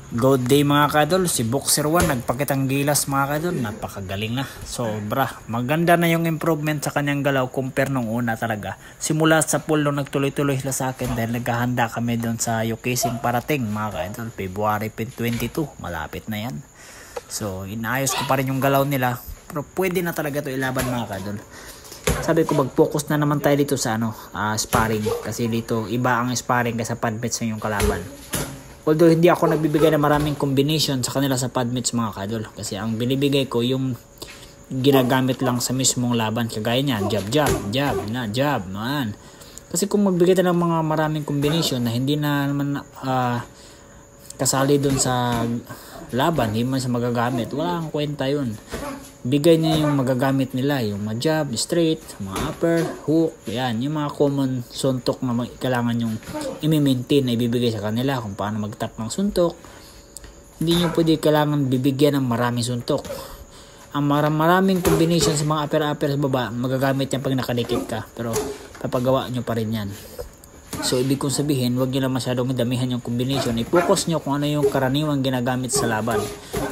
Good day mga kadol, si Boxer 1 nagpakitang gilas mga kadol, napakagaling na, sobra. Maganda na yung improvement sa kanyang galaw compare nung una talaga. Simula sa pool nung nagtuloy-tuloy sila sa akin dahil naghahanda kami doon sa UK-sing parating mga kadol, February 22, malapit na yan. So inaayos ko pa rin yung galaw nila, pero pwede na talaga to ilaban mga kadol. Sabi ko mag-focus na naman tayo dito sa sparring, kasi dito iba ang sparring kaysa padmates ng yung kalaban. Although hindi ako nagbibigay ng maraming combination sa kanila sa padmates mga kadol, kasi ang binibigay ko yung ginagamit lang sa mismong laban, kagaya niyan, jab man. Kasi kung magbigay tayo ng mga maraming combination na hindi na naman kasali doon sa laban, hindi man sa magagamit, wala kang kwenta yun. Bigay niya yung magagamit nila, yung mga jab, straight, mga upper, hook, yan, yung mga common suntok na kailangan yung i-maintain na ibibigay sa kanila, kung paano mag-tap ng suntok. Hindi nyo pwede kailangan bibigyan ng maraming suntok. Ang maraming combination sa mga upper sa baba, magagamit yan pag nakadikit ka, pero papagawa nyo pa rin yan. So ibig kong sabihin, huwag nyo lang masyadong damihan yung combination. I-focus nyo kung ano yung karaniwang ginagamit sa laban.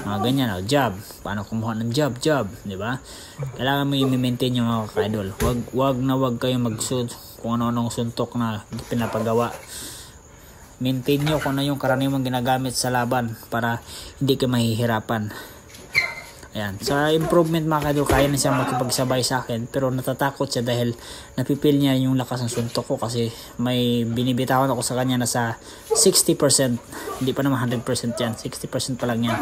Mga ganyan, jab. Paano kumuha ng jab, di ba? Kailangan mo i-maintain yung mga ka-idol. Huwag kayong mag-shoot kung ano-anong suntok na pinapagawa. Maintain nyo kung ano yung karaniwang ginagamit sa laban para hindi kayo mahihirapan. Ayan. Sa improvement mga kadol, kaya na siya makipagsabay sa akin, pero natatakot siya dahil napipil niya yung lakas ng suntok ko, kasi may binibitawan ako sa kanya na sa 60%, hindi pa naman 100% yan, 60% pa lang yan.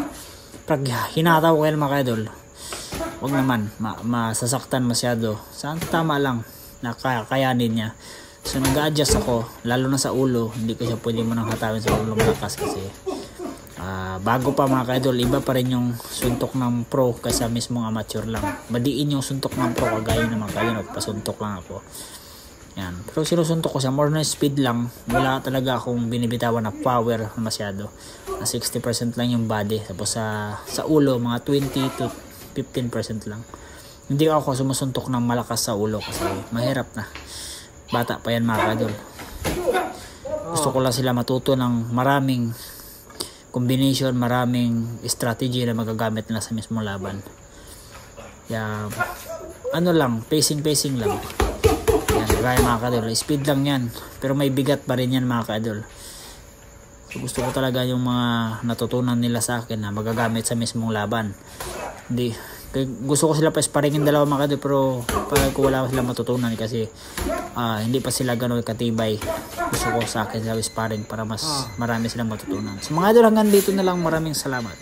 Pag hinataw ko yan mga kadol, wag naman masasaktan masyado, saan tama lang na kakayanin niya. So nag-adjust ako, lalo na sa ulo, hindi ko siya pwede mo nang hatawin sa ulo malakas, kasi bago pa mga ka-idol, iba pa rin yung suntok ng pro kaysa mismong amateur lang. Madiin yung suntok ng pro, kagaya naman kayo, nagpasuntok lang ako. Yan. Pero sinusuntok ko siya, more na speed lang. Wala talaga akong binibitawan na power masyado. Na 60% lang yung body. Tapos sa ulo, mga 20 to 15% lang. Hindi ako sumusuntok ng malakas sa ulo kasi mahirap na. Bata pa yan mga ka-idol. Gusto ko lang sila matuto ng maraming combination, maraming strategy na magagamit nila sa mismong laban. Kaya lang, pacing lang. Yan, gaya mga kadol, speed lang yan, pero may bigat pa rin yan mga kadol. So gusto ko talaga yung mga natutunan nila sa akin na magagamit sa mismong laban. Gusto ko sila pa sparringin dalawa mga kadol, pero parang ko wala sila matutunan kasi hindi pa sila gano'y katibay. Gusto ko sa akin sa sparring para mas marami silang matutunan. So mga idol, hanggang dito na lang. Maraming salamat.